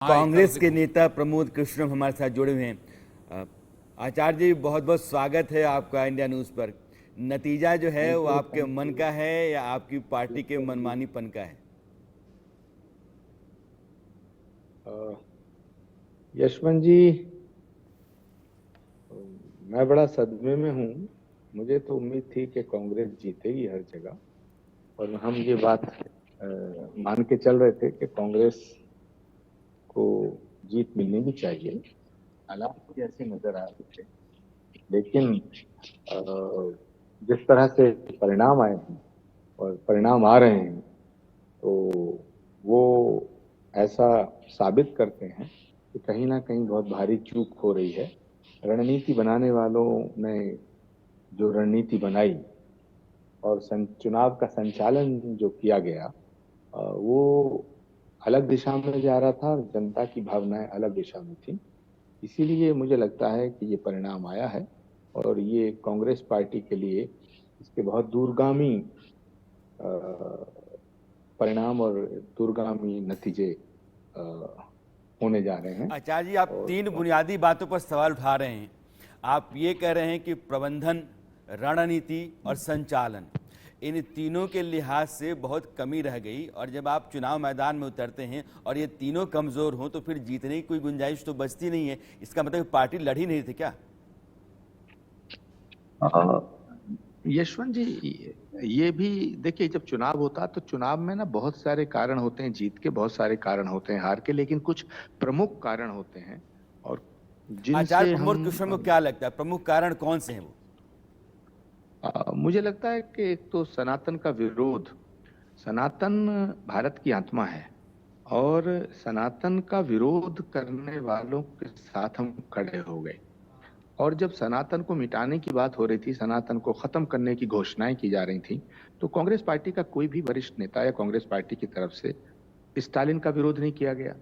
कांग्रेस के नेता प्रमोद कृष्णम हमारे साथ जुड़े हुए हैं। अ, आचार्य जी, बहुत बहुत स्वागत है आपका इंडिया न्यूज़ पर। नतीजा जो है थैंक वो यू आपके थैंक मन यू का है या आपकी पार्टी के बिल्कुल जी। मनमानीपन का है? यशवंत जी, मैं बड़ा सदमे में हूँ। मुझे तो उम्मीद थी कि कांग्रेस जीतेगी हर जगह, और हम ये बात मान के चल रहे थे कि कांग्रेस को जीत मिलनी भी चाहिए। हालात भी ऐसे नजर आ रहे थे, लेकिन जिस तरह से परिणाम आए हैं और परिणाम आ रहे हैं, तो वो ऐसा साबित करते हैं कि कहीं ना कहीं बहुत भारी चूक हो रही है। रणनीति बनाने वालों ने जो रणनीति बनाई और चुनाव का संचालन जो किया गया, वो अलग दिशा में जा रहा था और जनता की भावनाएं अलग दिशा में थी। इसीलिए मुझे लगता है कि ये परिणाम आया है, और ये कांग्रेस पार्टी के लिए इसके बहुत दूरगामी परिणाम और दूरगामी नतीजे अ, होने जा रहे हैं। आचार्य जी, आप तीन और बुनियादी बातों पर सवाल उठा रहे हैं। आप ये कह रहे हैं कि प्रबंधन, रणनीति और संचालन, इन तीनों के लिहाज से बहुत कमी रह गई, और जब आप चुनाव मैदान में उतरते हैं और ये तीनों कमज़ोर हों तो फिर जीतने की कोई गुंजाइश तो बचती नहीं है। इसका मतलब पार्टी लड़ी नहीं थी क्या? यशवंत जी, ये भी देखिए, जब चुनाव होता है तो चुनाव में ना बहुत सारे कारण होते हैं जीत के, बहुत सारे कारण होते हैं हार के, लेकिन कुछ प्रमुख कारण होते हैं और आचार्य जिनसे प्रमोद कृष्ण को क्या लगता है, प्रमुख कारण कौन से हैं वो? मुझे लगता है कि एक तो सनातन का विरोध। सनातन भारत की आत्मा है, और सनातन का विरोध करने वालों के साथ हम खड़े हो गए। और जब सनातन को मिटाने की बात हो रही थी, सनातन को खत्म करने की घोषणाएं की जा रही थी, तो कांग्रेस पार्टी का कोई भी वरिष्ठ नेता या कांग्रेस पार्टी की तरफ से स्टालिन का विरोध नहीं किया गया।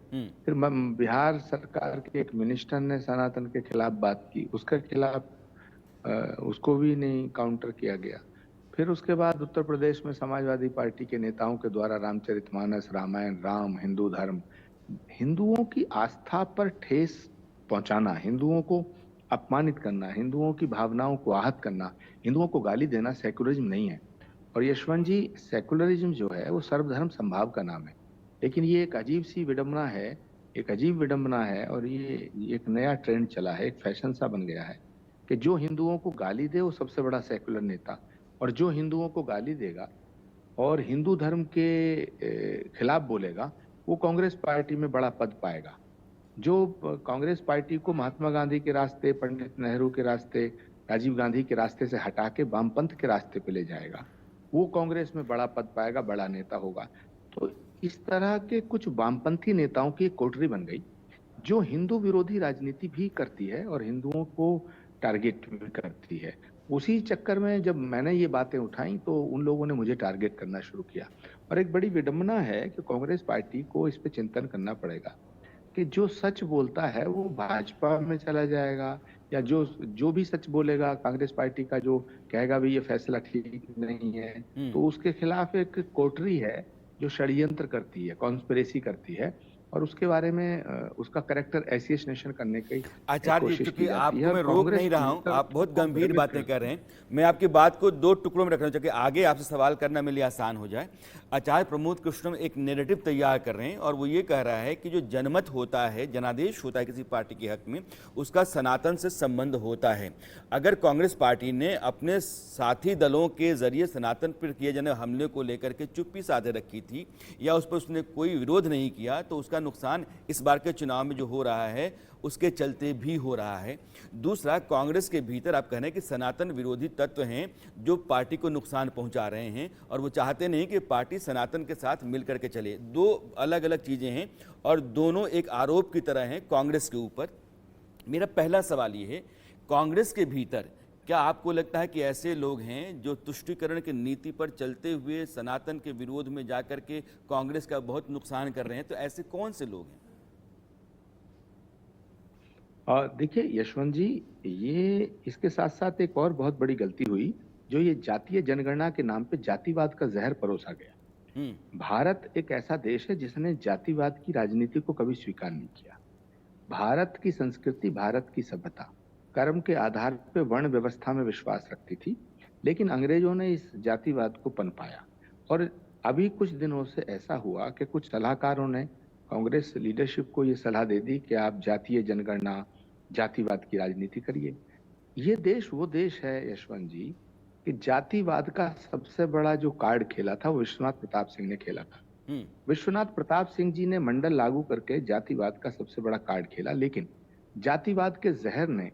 फिर बिहार सरकार के एक मिनिस्टर ने सनातन के खिलाफ बात की, उसके खिलाफ उसको भी नहीं काउंटर किया गया। फिर उसके बाद उत्तर प्रदेश में समाजवादी पार्टी के नेताओं के द्वारा रामचरितमानस, रामायण, राम, हिंदू धर्म, हिंदुओं की आस्था पर ठेस पहुंचाना, हिंदुओं को अपमानित करना, हिंदुओं की भावनाओं को आहत करना, हिंदुओं को गाली देना सेकुलरिज्म नहीं है। और यशवंत जी, सेकुलरिज्म जो है वो सर्वधर्म संभाव का नाम है, लेकिन ये एक अजीब सी विडंबना है, एक अजीब विडंबना है, और ये एक नया ट्रेंड चला है, एक फैशन सा बन गया है कि जो हिंदुओं को गाली दे वो सबसे बड़ा सेकुलर नेता, और जो हिंदुओं को गाली देगा और हिंदू धर्म के खिलाफ बोलेगा, वो कांग्रेस पार्टी में बड़ा पद पाएगा। जो कांग्रेस पार्टी को महात्मा गांधी के रास्ते, पंडित नेहरू के रास्ते, राजीव गांधी के रास्ते से हटा के वामपंथ के रास्ते पे ले जाएगा, वो कांग्रेस में बड़ा पद पाएगा, बड़ा नेता होगा। तो इस तरह के कुछ वामपंथी नेताओं की एक कोठरी बन गई, जो हिंदू विरोधी राजनीति भी करती है और हिंदुओं को टारगेट भी करती है। उसी चक्कर में जब मैंने ये बातें उठाई तो उन लोगों ने मुझे टारगेट करना शुरू किया। और एक बड़ी विडंबना है कि कांग्रेस पार्टी को इस पे चिंतन करना पड़ेगा कि जो सच बोलता है वो भाजपा में चला जाएगा, या जो जो भी सच बोलेगा कांग्रेस पार्टी का, जो कहेगा भी ये फैसला ठीक नहीं है, तो उसके खिलाफ एक कोटरी है जो षड्यंत्र करती है, कॉन्स्पिरेसी करती है, और उसके बारे में उसका करेक्टर एसिएशन करने की आचार्य जी, कोशिश की चूंकि जाती है, आपको और मैं रोक कांग्रेस नहीं रहा हूं, आप बहुत को गंभीर भ्रमित बातें कर करती रहे है। हैं। मैं आपकी बात को दो टुकड़ों में रख रहा हूं ताकि आगे आपसे सवाल करना मेरे लिए आसान हो जाए। आचार्य प्रमोद कृष्णम एक नैरेटिव तैयार कर रहे हैं और वो ये कह रहा है कि जो जनमत होता है, जनादेश होता है किसी पार्टी के हक में, उसका सनातन से संबंध होता है। अगर कांग्रेस पार्टी ने अपने साथी दलों के जरिए सनातन पर किए जाने हमले को लेकर के चुप्पी साधे रखी थी या उस पर उसने कोई विरोध नहीं किया, तो उसका नुकसान इस बार के चुनाव में जो हो रहा है उसके चलते भी हो रहा है। दूसरा, कांग्रेस के भीतर आप कह रहे हैं कि सनातन विरोधी तत्व हैं जो पार्टी को नुकसान पहुंचा रहे हैं और वो चाहते नहीं कि पार्टी सनातन के साथ मिलकर के चले। दो अलग अलग चीजें हैं और दोनों एक आरोप की तरह हैं कांग्रेस के ऊपर। मेरा पहला सवाल ये है, कांग्रेस के भीतर क्या आपको लगता है कि ऐसे लोग हैं जो तुष्टीकरण की नीति पर चलते हुए सनातन के विरोध में जाकर के कांग्रेस का बहुत नुकसान कर रहे हैं? तो ऐसे कौन से लोग हैं? देखिए यशवंत जी, ये इसके साथ साथ एक और बहुत बड़ी गलती हुई, जो ये जातीय जनगणना के नाम पे जातिवाद का जहर परोसा गया। भारत एक ऐसा देश है जिसने जातिवाद की राजनीति को कभी स्वीकार नहीं किया। भारत की संस्कृति, भारत की सभ्यता कर्म के आधार पर वर्ण व्यवस्था में विश्वास रखती थी, लेकिन अंग्रेजों ने इस जातिवाद को पनपाया। और अभी कुछ दिनों से ऐसा हुआ कि कुछ सलाहकारों ने कांग्रेस लीडरशिप को ये सलाह दे दी कि आप जातीय जनगणना, जातिवाद की राजनीति करिए। ये देश वो देश है यशवंत जी कि जातिवाद का सबसे बड़ा जो कार्ड खेला था वो विश्वनाथ प्रताप सिंह ने खेला था। विश्वनाथ प्रताप सिंह जी ने मंडल लागू करके जातिवाद का सबसे बड़ा कार्ड खेला, लेकिन जातिवाद के जहर ने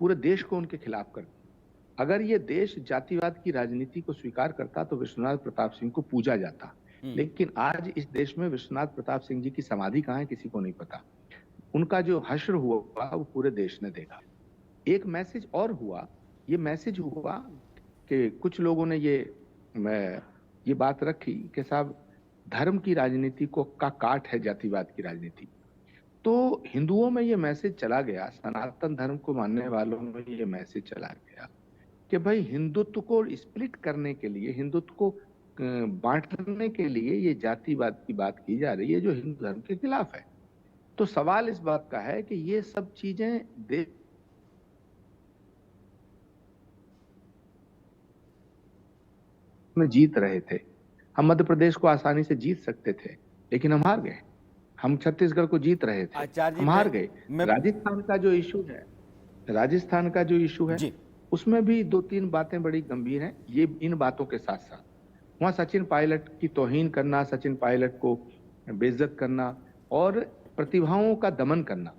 पूरे देश को उनके खिलाफ कर दिया। अगर ये देश जातिवाद की राजनीति को स्वीकार करता तो विश्वनाथ प्रताप सिंह को पूजा जाता, लेकिन आज इस देश में विश्वनाथ प्रताप सिंह जी की समाधि कहाँ है किसी को नहीं पता। उनका जो हश्र हुआ वो पूरे देश ने देखा। एक मैसेज और हुआ, ये मैसेज हुआ कि कुछ लोगों ने ये बात रखी कि साहब धर्म की राजनीति को का काट है जातिवाद की राजनीति। तो हिंदुओं में ये मैसेज चला गया, सनातन धर्म को मानने वालों में ये मैसेज चला गया कि भाई हिंदुत्व को स्प्लिट करने के लिए, हिंदुत्व को बांटने के लिए ये जातिवाद की बात की जा रही है जो हिंदू धर्म के खिलाफ है। तो सवाल इस बात का है कि ये सब चीजें देश में जीत रहे थे। हम मध्य प्रदेश को आसानी से जीत सकते थे, लेकिन हम हार गए। हम छत्तीसगढ़ को जीत रहे थे, हम हार गए। राजस्थान का जो इशू है, राजस्थान का जो इशू है उसमें भी 2-3 बातें बड़ी गंभीर हैं। ये इन बातों के साथ साथ वहां सचिन पायलट की तौहीन करना, सचिन पायलट को बेइज्जत करना और प्रतिभाओं का दमन करना,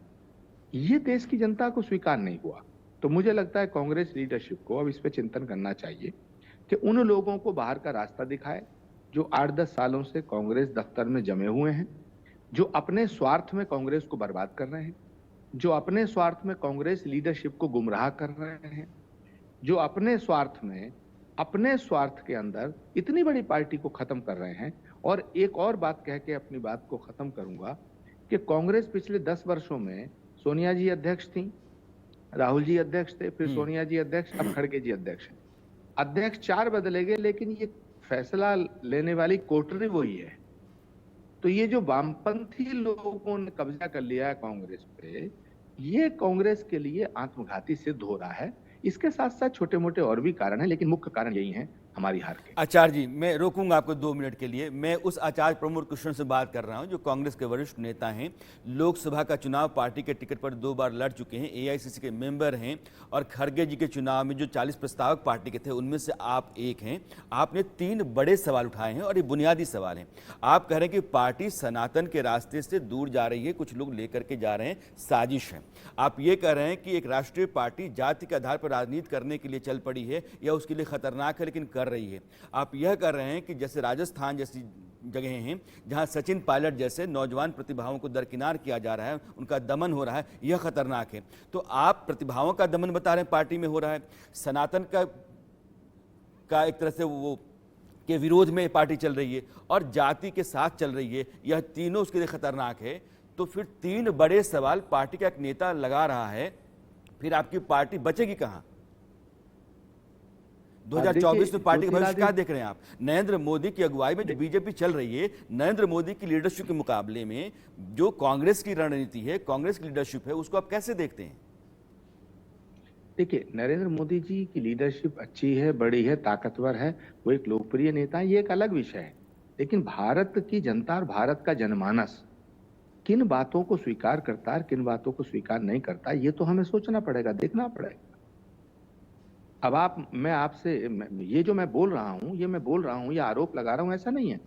ये देश की जनता को स्वीकार नहीं हुआ। तो मुझे लगता है कांग्रेस लीडरशिप को अब इस पे चिंतन करना चाहिए कि उन लोगों को बाहर का रास्ता दिखाए जो 8-10 सालों से कांग्रेस दफ्तर में जमे हुए हैं, जो अपने स्वार्थ में कांग्रेस को बर्बाद कर रहे हैं, जो अपने स्वार्थ में कांग्रेस लीडरशिप को गुमराह कर रहे हैं, जो अपने स्वार्थ में, अपने स्वार्थ के अंदर इतनी बड़ी पार्टी को खत्म कर रहे हैं। और एक और बात कह के अपनी बात को खत्म करूंगा कि कांग्रेस पिछले 10 वर्षों में सोनिया जी अध्यक्ष थी, राहुल जी अध्यक्ष थे, फिर सोनिया जी अध्यक्ष, अब खड़गे जी अध्यक्ष हैं। अध्यक्ष 4 बदले गए, लेकिन ये फैसला लेने वाली कोटरी वही है। तो ये जो वामपंथी लोगों ने कब्जा कर लिया है कांग्रेस पे, ये कांग्रेस के लिए आत्मघाती सिद्ध हो रहा है। इसके साथ साथ छोटे मोटे और भी कारण हैं, लेकिन मुख्य कारण यही है हमारी हार के। आचार्य जी, मैं रोकूंगा आपको 2 मिनट के लिए। मैं उस आचार्य प्रमोद कृष्ण से बात कर रहा हूं जो कांग्रेस के वरिष्ठ नेता हैं, लोकसभा का चुनाव पार्टी के टिकट पर 2 बार लड़ चुके हैं, एआईसीसी के मेंबर हैं, और खड़गे जी के चुनाव में जो 40 प्रस्तावक पार्टी के थे उनमें से आप एक हैं। आपने 3 बड़े सवाल उठाए हैं और ये बुनियादी सवाल हैं। आप कह रहे हैं कि पार्टी सनातन के रास्ते से दूर जा रही है, कुछ लोग लेकर के जा रहे हैं, साजिश है। आप ये कह रहे हैं कि एक राष्ट्रीय पार्टी जाति के आधार पर राजनीति करने के लिए चल पड़ी है या उसके लिए खतरनाक है, लेकिन कर रही है। आप यह कर रहे हैं कि जैसे राजस्थान जैसी जगह हैं जहां सचिन पायलट जैसे नौजवान प्रतिभाओं को दरकिनार किया जा रहा है, उनका दमन हो रहा है, यह खतरनाक है। तो आप प्रतिभाओं का दमन बता रहे हैं पार्टी में हो रहा है, सनातन का एक तरह से वो के विरोध में पार्टी चल रही है और जाति के साथ चल रही है, यह तीनों उसके लिए खतरनाक है। तो फिर 3 बड़े सवाल पार्टी का एक नेता लगा रहा है, फिर आपकी पार्टी बचेगी कहां? 2024 में पार्टी का भविष्य क्या देख रहे हैं आप? नरेंद्र मोदी की अगुवाई में जो बीजेपी चल रही है, नरेंद्र मोदी की लीडरशिप के मुकाबले में जो कांग्रेस की रणनीति है, कांग्रेस की लीडरशिप है, उसको आप कैसे देखते हैं? देखिए, नरेंद्र मोदी जी की लीडरशिप अच्छी है, बड़ी है, ताकतवर है, वो एक लोकप्रिय नेता है, ये एक अलग विषय है। लेकिन भारत की जनता और भारत का जनमानस किन बातों को स्वीकार करता है, किन बातों को स्वीकार नहीं करता, ये तो हमें सोचना पड़ेगा, देखना पड़ेगा। अब मैं आपसे ये जो मैं बोल रहा हूं, ये आरोप लगा रहा हूं, ऐसा नहीं है।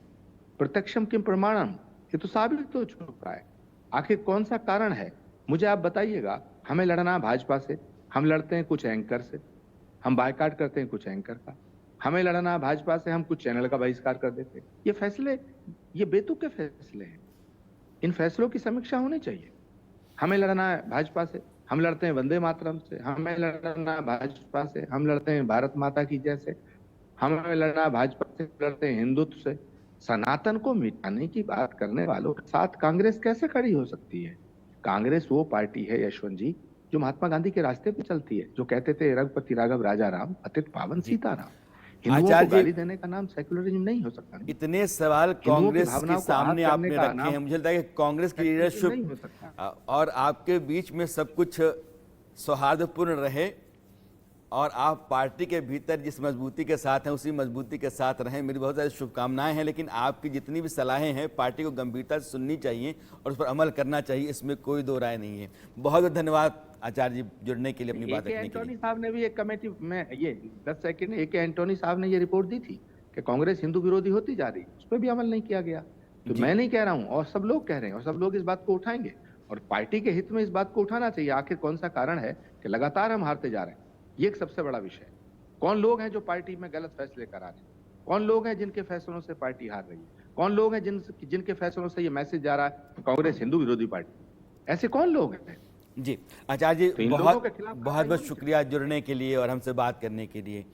प्रत्यक्षम किम प्रमाणम, ये तो साबित हो चुका है। आखिर कौन सा कारण है मुझे आप बताइएगा। हमें लड़ना भाजपा से, हम लड़ते हैं कुछ एंकर से, हम बायकॉट करते हैं कुछ एंकर का। हमें लड़ना भाजपा से, हम कुछ चैनल का बहिष्कार कर देते हैं। ये फैसले, ये बेतुके फैसले हैं, इन फैसलों की समीक्षा होनी चाहिए। हमें लड़ना है भाजपा से, हम लड़ते हैं वंदे मातरम से। हमें लड़ना है भाजपा से, हम लड़ते हैं भारत माता की जय से। हमें लड़ना है भाजपा से, लड़ते हैं हिंदुत्व से। सनातन को मिटाने की बात करने वालों के साथ कांग्रेस कैसे खड़ी हो सकती है? कांग्रेस वो पार्टी है यशवंत जी जो महात्मा गांधी के रास्ते पे चलती है, जो कहते थे रघुपति राघव राजा राम, पतित पावन सीताराम। हिंदुओं आचार्य को जी, गाली देने का नाम सेक्युलरिज्म नहीं हो सकता। इतने सवाल हिंदुओं की कांग्रेस के भावनाओं को सामने आहत आपने करने का रखे नाम हैं, मुझे लगता है कि कांग्रेस की सेक्युलरिज्म लीडरशिप नहीं हो सकता। और आपके बीच में सब कुछ सौहार्दपूर्ण रहे और आप पार्टी के भीतर जिस मजबूती के साथ हैं उसी मजबूती के साथ रहें। मेरी बहुत सारी शुभकामनाएं हैं, लेकिन आपकी जितनी भी सलाहें हैं पार्टी को गंभीरता से सुननी चाहिए और उस पर अमल करना चाहिए, इसमें कोई दो राय नहीं है। बहुत बहुत धन्यवाद आचार्य जी जुड़ने के लिए, अपनी बात ए के रखने के लिए। एंटोनी साहब ने भी एक कमेटी में ये 10 सेकंड, ए के एंटोनी साहब ने ये रिपोर्ट दी थी कि कांग्रेस हिंदू विरोधी होती जा रही है, उस पर भी अमल नहीं किया गया। तो जी। मैं नहीं कह रहा हूं, और सब लोग कह रहे हैं, और सब लोग इस बात को उठाएंगे, और पार्टी के हित में इस बात को उठाना चाहिए। आखिर कौन सा कारण है कि लगातार हम हारते जा रहे हैं? ये एक सबसे बड़ा विषय है। कौन लोग हैं जो पार्टी में गलत फैसले करा रहे हैं? कौन लोग हैं जिनके फैसलों से पार्टी हार रही है? कौन लोग हैं जिनके फैसलों से ये मैसेज जा रहा है कांग्रेस हिंदू विरोधी पार्टी? ऐसे कौन लोग हैं? जी आचार्य जी, तो इन लोगों बहुत के खिलाफ बहुत कार्रवाई बहुत होनी शुक्रिया जुड़ने के लिए और हमसे बात करने के लिए।